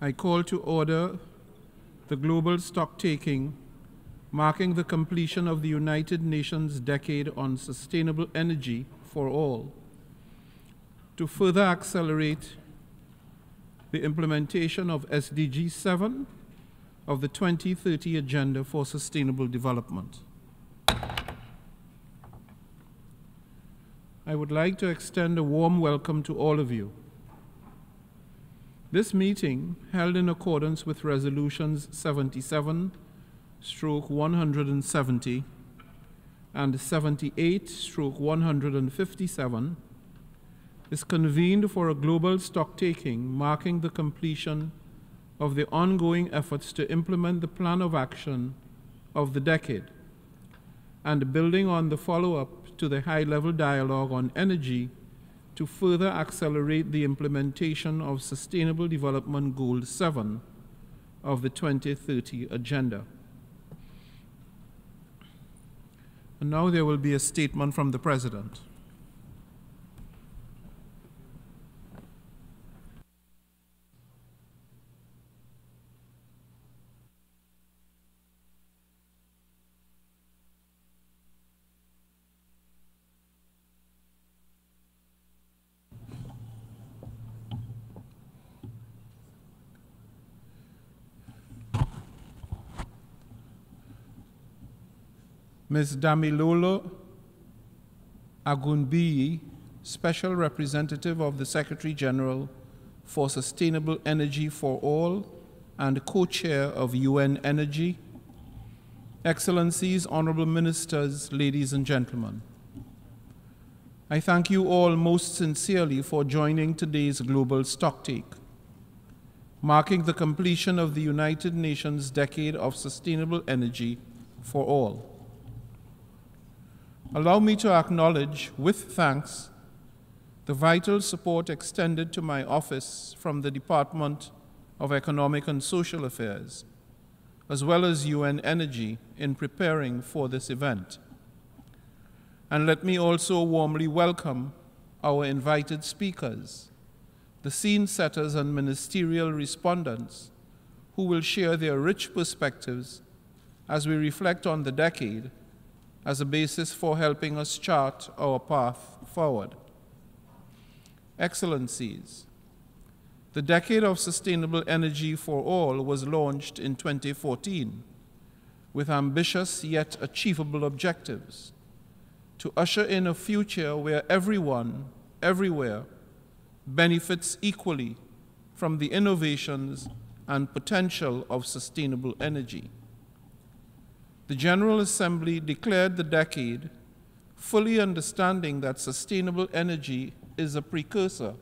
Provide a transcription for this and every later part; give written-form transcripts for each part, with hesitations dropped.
I call to order the global stocktaking marking the completion of the United Nations Decade on Sustainable Energy for All to further accelerate the implementation of SDG 7 of the 2030 Agenda for Sustainable Development. I would like to extend a warm welcome to all of you. This meeting, held in accordance with Resolutions 77/170 and 78/157, is convened for a global stocktaking marking the completion of the ongoing efforts to implement the plan of action of the decade and building on the follow-up to the high-level dialogue on energy to further accelerate the implementation of Sustainable Development Goal 7 of the 2030 Agenda. And now there will be a statement from the President. Ms. Damilolo Agunbiyi, Special Representative of the Secretary General for Sustainable Energy for All and co-chair of UN Energy, Excellencies, Honorable Ministers, ladies and gentlemen, I thank you all most sincerely for joining today's global stocktake, marking the completion of the United Nations Decade of Sustainable Energy for All. Allow me to acknowledge, with thanks, the vital support extended to my office from the Department of Economic and Social Affairs, as well as UN Energy in preparing for this event. And let me also warmly welcome our invited speakers, the scene setters and ministerial respondents, who will share their rich perspectives as we reflect on the decade as a basis for helping us chart our path forward. Excellencies, the Decade of Sustainable Energy for All was launched in 2014 with ambitious yet achievable objectives to usher in a future where everyone, everywhere, benefits equally from the innovations and potential of sustainable energy. The General Assembly declared the decade, fully understanding that sustainable energy is a precursor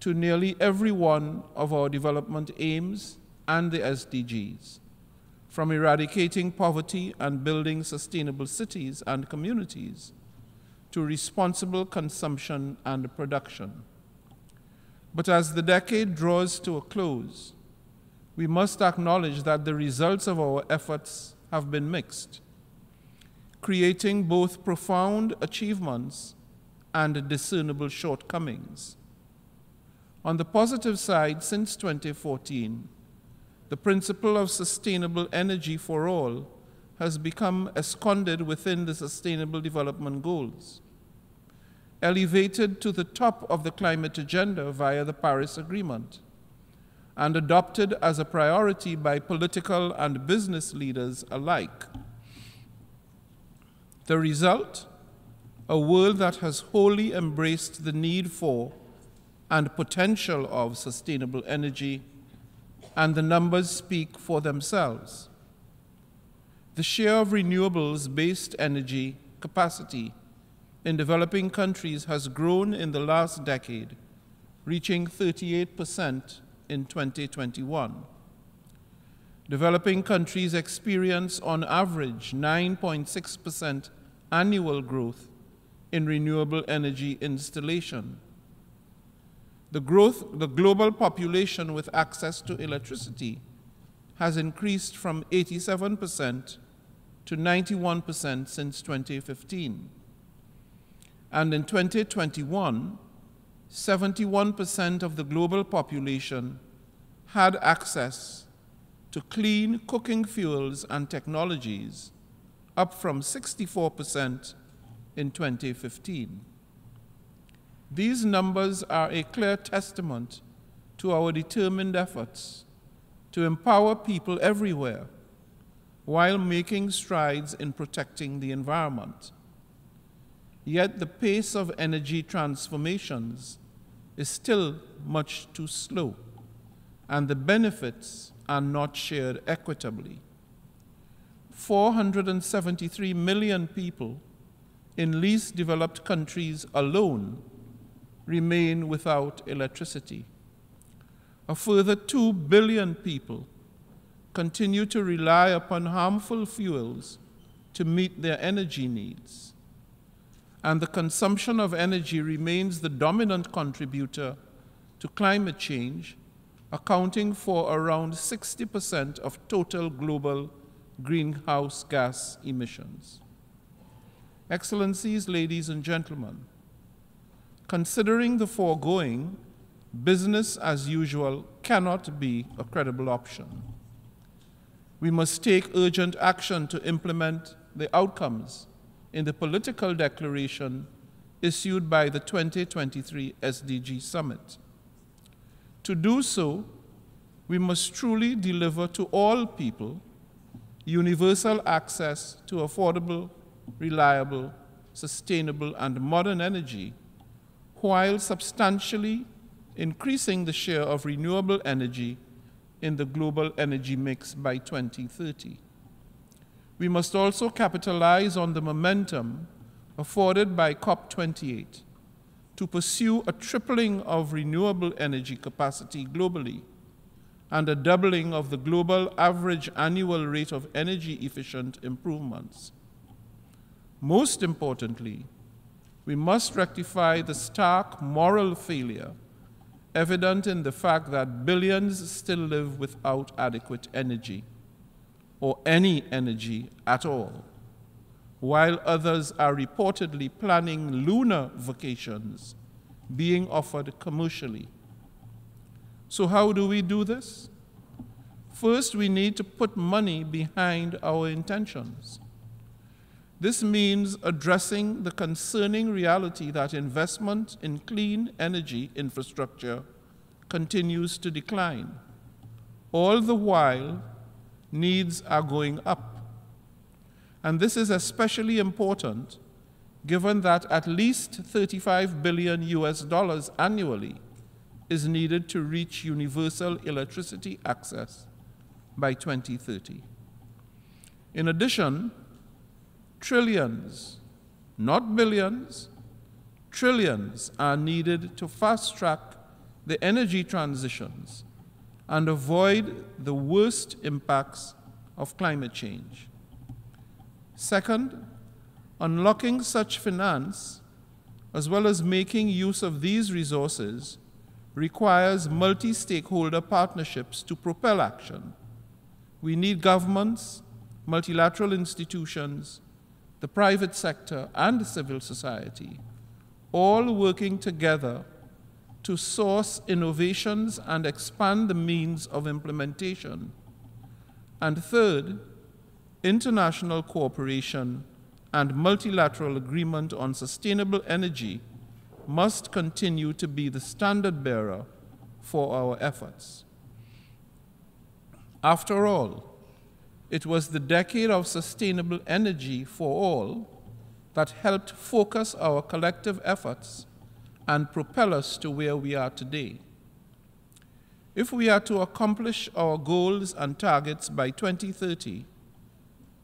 to nearly every one of our development aims and the SDGs, from eradicating poverty and building sustainable cities and communities to responsible consumption and production. But as the decade draws to a close, we must acknowledge that the results of our efforts have been mixed, creating both profound achievements and discernible shortcomings. On the positive side, since 2014, the principle of sustainable energy for all has become ensconced within the Sustainable Development Goals, elevated to the top of the climate agenda via the Paris Agreement, and adopted as a priority by political and business leaders alike. The result? A world that has wholly embraced the need for and potential of sustainable energy, and the numbers speak for themselves. The share of renewables-based energy capacity in developing countries has grown in the last decade, reaching 38% in 2021. Developing countries experience on average 9.6% annual growth in renewable energy installation. The global population with access to electricity has increased from 87% to 91% since 2015. And in 2021, 71% of the global population had access to clean cooking fuels and technologies, up from 64% in 2015. These numbers are a clear testament to our determined efforts to empower people everywhere while making strides in protecting the environment. Yet the pace of energy transformations is still much too slow, and the benefits are not shared equitably. 473 million people in least developed countries alone remain without electricity. A further 2 billion people continue to rely upon harmful fuels to meet their energy needs. And the consumption of energy remains the dominant contributor to climate change, accounting for around 60% of total global greenhouse gas emissions. Excellencies, ladies and gentlemen, considering the foregoing, business as usual cannot be a credible option. We must take urgent action to implement the outcomes in the political declaration issued by the 2023 SDG Summit. To do so, we must truly deliver to all people universal access to affordable, reliable, sustainable, and modern energy, while substantially increasing the share of renewable energy in the global energy mix by 2030. We must also capitalize on the momentum afforded by COP28 to pursue a tripling of renewable energy capacity globally and a doubling of the global average annual rate of energy-efficient improvements. Most importantly, we must rectify the stark moral failure evident in the fact that billions still live without adequate energy, or any energy at all, while others are reportedly planning lunar vacations being offered commercially. So how do we do this? First, we need to put money behind our intentions. This means addressing the concerning reality that investment in clean energy infrastructure continues to decline. All the while, needs are going up. And this is especially important given that at least $35 billion annually is needed to reach universal electricity access by 2030. In addition, trillions, not billions, trillions are needed to fast-track the energy transitions and avoid the worst impacts of climate change. Second, unlocking such finance, as well as making use of these resources, requires multi-stakeholder partnerships to propel action. We need governments, multilateral institutions, the private sector, and civil society, all working together to source innovations and expand the means of implementation. And third, international cooperation and multilateral agreement on sustainable energy must continue to be the standard bearer for our efforts. After all, it was the decade of sustainable energy for all that helped focus our collective efforts and propel us to where we are today. If we are to accomplish our goals and targets by 2030,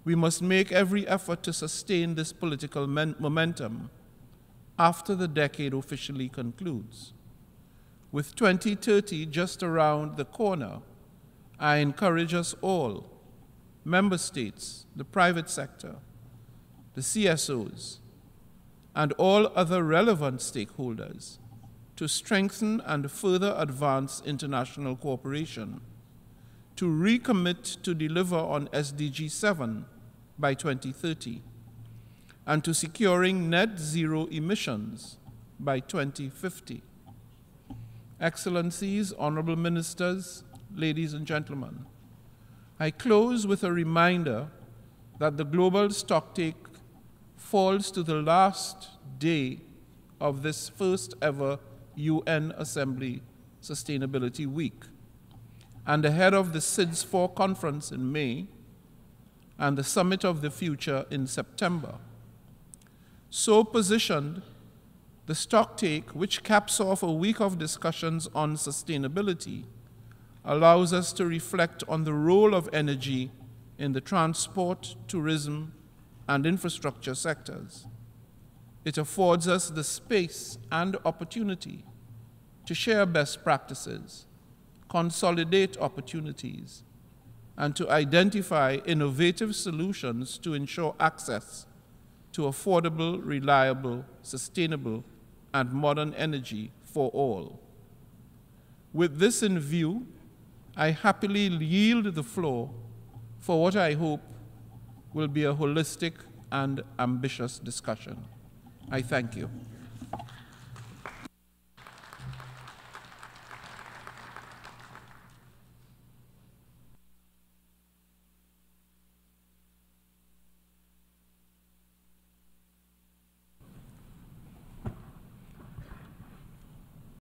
we must make every effort to sustain this political momentum after the decade officially concludes. With 2030 just around the corner, I encourage us all, member states, the private sector, the CSOs, and all other relevant stakeholders to strengthen and further advance international cooperation, to recommit to deliver on SDG 7 by 2030, and to securing net zero emissions by 2050. Excellencies, honorable ministers, ladies and gentlemen, I close with a reminder that the global stocktake falls to the last day of this first ever UN Assembly Sustainability Week, and ahead of the SIDS4 conference in May and the Summit of the Future in September. So positioned, the stocktake, which caps off a week of discussions on sustainability, allows us to reflect on the role of energy in the transport, tourism, and infrastructure sectors. It affords us the space and opportunity to share best practices, consolidate opportunities, and to identify innovative solutions to ensure access to affordable, reliable, sustainable, and modern energy for all. With this in view, I happily yield the floor for what I hope will be a holistic and ambitious discussion. I thank you.